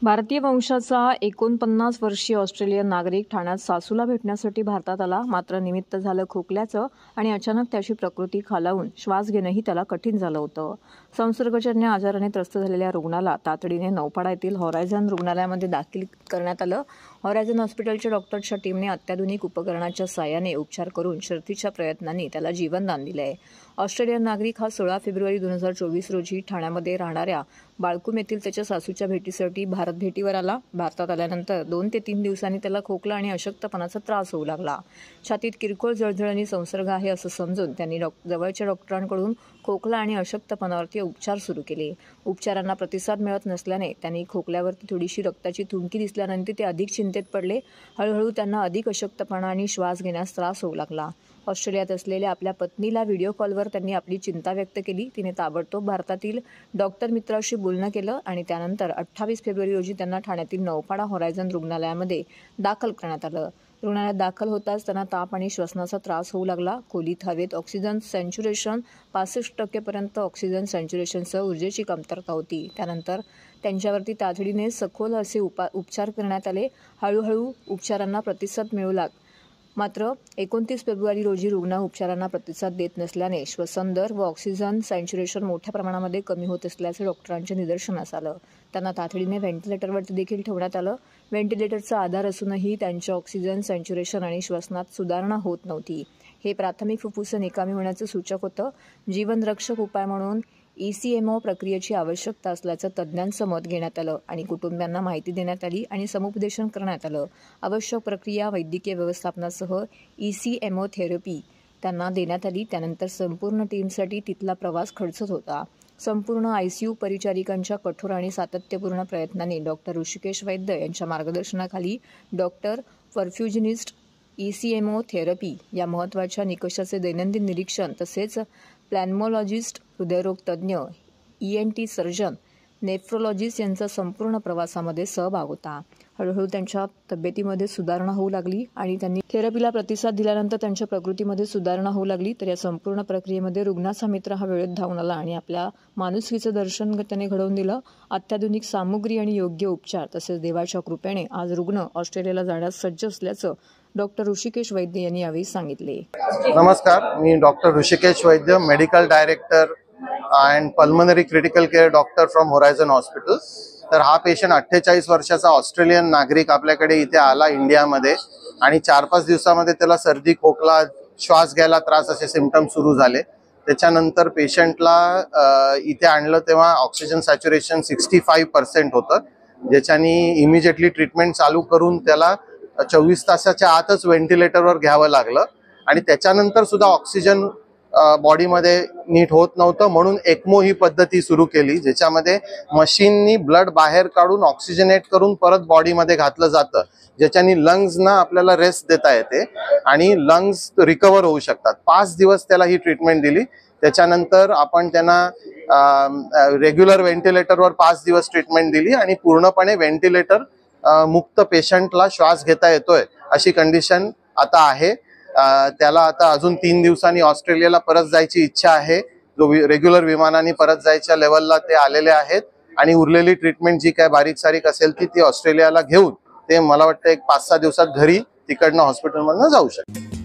भारतीय वंशाचा 49 वर्षीय ऑस्ट्रेलियन नागरिक ठाण्यात सासूला भेटण्यासाठी भारतात आला. मात्र निमित्त झालं खोकल्याचं आणि अचानक त्याची प्रकृती खालावून श्वास घेणंही त्याला कठीण झालं होतं. संसर्गजन्य आजाराने त्रस्त झालेल्या रुग्णाला तातडीने नौपाडा येथील हॉरायझन रुग्णालयामध्ये दाखल करण्यात आलं. हॉरायझन हॉस्पिटलच्या डॉक्टरच्या टीमने अत्याधुनिक उपकरणाच्या साहाय्याने उपचार करून शर्थीच्या प्रयत्नांनी त्याला जीवनदान दिले आहे. ऑस्ट्रेलियन नागरिक हा 16 फेब्रुवारी 2024 रोजी ठाण्यामध्ये राहणाऱ्या बाळकुम येथील त्याच्या सासूच्या भेटीसाठी भारत भेटीवर आला. भारतात आल्यानंतर 2 ते 3 दिवसांनी त्याला खोकला आणि अशक्तपणाचा त्रास होऊ लागला. छातीत किरकोळ जळजळ आणि संसर्ग आहे असं समजून त्यांनी जवळच्या डॉक्टरांकडून खोकला आणि अशक्तपणावरती उपचार सुरू केले. उपचारांना प्रतिसाद मिळत नसल्याने त्यांनी खोकल्यावरती थोडीशी रक्ताची थुंकी दिसल्यानंतर ते अधिक चिंतेत पडले. हळूहळू त्यांना अधिक अशक्तपणा आणि श्वास घेण्यास त्रास होऊ लागला. ऑस्ट्रेलियात असलेल्या आपल्या पत्नीला व्हिडिओ कॉलवर त्यांनी आपली चिंता व्यक्त केली. तिने ताबडतोब भारतातील डॉक्टर मित्राशी बोलणं केलं आणि त्यानंतर 28 फेब्रुवारी रोजी त्यांना ठाण्यातील नौपाडा हॉरायझन रुग्णालयामध्ये दाखल करण्यात आलं. रुग्णालयात दाखल होताच त्यांना ताप आणि श्वसनाचा त्रास होऊ लागला. खोलीत हवेत ऑक्सिजन सॅच्युरेशन 65% पर्यंत ऑक्सिजन सॅच्युरेशनसह ऊर्जेची कमतरता होती. त्यानंतर त्यांच्यावरती तातडीने सखोल असे उपचार करण्यात आले. हळूहळू उपचारांना प्रतिसाद मिळू मात्र 29 फेब्रुवारी रोजी रुग्ण उपचारांना प्रतिसाद देत नसल्याने श्वसन दर व ऑक्सिजन सॅच्युरेशन मोठ्या प्रमाणामध्ये कमी होत असल्याचे डॉक्टरांच्या निदर्शनास आलं. त्यांना तातडीने व्हेंटिलेटरवरती देखील ठेवण्यात आलं. व्हेंटिलेटरचा आधार असूनही त्यांच्या ऑक्सिजन सॅच्युरेशन आणि श्वसनात सुधारणा होत नव्हती. हे प्राथमिक फुफ्फुसं निकामी होण्याचं सूचक होतं. जीवनरक्षक उपाय म्हणून ECMO प्रक्रियेची आवश्यकता असल्याचं तज्ज्ञांचं मत घेण्यात आलं आणि कुटुंबियांना माहिती देण्यात आली आणि समुपदेशन करण्यात आलं. आवश्यक प्रक्रिया वैद्यकीय व्यवस्थापनासह ECMO थेरपी त्यांना देण्यात आली. त्यानंतर संपूर्ण टीमसाठी तिथला प्रवास खर्चत होता. संपूर्ण ICU परिचारिकांच्या कठोर आणि सातत्यपूर्ण प्रयत्नांनी डॉक्टर ऋषिकेश वैद्य यांच्या मार्गदर्शनाखाली डॉक्टर परफ्युजनिस्ट ECMO थेरपी या महत्त्वाच्या निकषाचे दैनंदिन निरीक्षण तसेच प्लॅन्मॉलॉजिस्ट, हृदयरोग तज्ज्ञ, ENT सर्जन, नेफ्रोलॉजिस्ट यांचा संपूर्ण प्रवासामध्ये सहभाग होता. हळूहळू त्यांच्या तब्येतीमध्ये सुधारणा होऊ लागली आणि त्यांनी थेरपीला प्रतिसाद दिल्यानंतर त्यांच्या प्रकृतीमध्ये सुधारणा होऊ लागली. तर या संपूर्ण प्रक्रियेमध्ये रुग्णाचा मित्र हा वेळेत धावून आला आणि आपल्या माणुसकीचं दर्शन त्याने घडवून दिलं. अत्याधुनिक सामुग्री आणि योग्य उपचार तसेच देवाच्या कृपेने आज रुग्ण ऑस्ट्रेलियाला जाण्यास सज्ज असल्याचं डॉक्टर ऋषिकेश वैद्य यांनी यावेळी सांगितले. नमस्कार, मी doctor Hrishikesh Vaidya, medical director and pulmonary critical care doctor from Horizon hospital. तर हा पेशंट 48 वर्षाचा ऑस्ट्रेलियन नागरिक आपल्याकडे इथे आला इंडियामध्ये आणि 4-5 दिवसामध्ये त्याला सर्दी, खोकला, श्वास घ्यायला त्रास असे सिम्पटम सुरू झाले. त्याच्यानंतर पेशंटला इथे आणलं तेव्हा ऑक्सिजन सॅच्युरेशन 65% होतं, ज्याच्यानी इमिजिएटली ट्रीटमेंट चालू करून त्याला 24 तासाच्या आतच व्हेंटिलेटरवर घ्यावं लागलं आणि त्याच्यानंतर सुद्धा ऑक्सिजन बॉडीमध्ये नीट होत नव्हतं. म्हणून ECMO ही पद्धती सुरू केली, ज्याच्यामध्ये मशीननी ब्लड बाहेर काढून ऑक्सिजनेट करून परत बॉडीमध्ये घातलं जातं, ज्याच्यानी लंग्सना आपल्याला रेस्ट देता येते आणि लंग्स रिकवर होऊ शकतात. 5 दिवस त्याला ही ट्रीटमेंट दिली. त्याच्यानंतर आपण त्यांना रेग्युलर व्हेंटिलेटरवर 5 दिवस ट्रीटमेंट दिली आणि पूर्णपणे व्हेंटिलेटर मुक्त पेशंटला श्वास घेता येतोय अशी कंडिशन आता आहे. त्याला आता अजून 3 दिवसांनी ऑस्ट्रेलियाला परत जायची इच्छा आहे. जो रेग्युलर विमानाने परत जायच्या लेवलला ते आलेले आहेत आणि उरलेली ट्रीटमेंट जी काय बारीक सारीक असेल ती ऑस्ट्रेलियाला घेऊन ते मला वाटतं एक 5-6 दिवसात घरी तिकडनं हॉस्पिटलमधनं जाऊ शकते.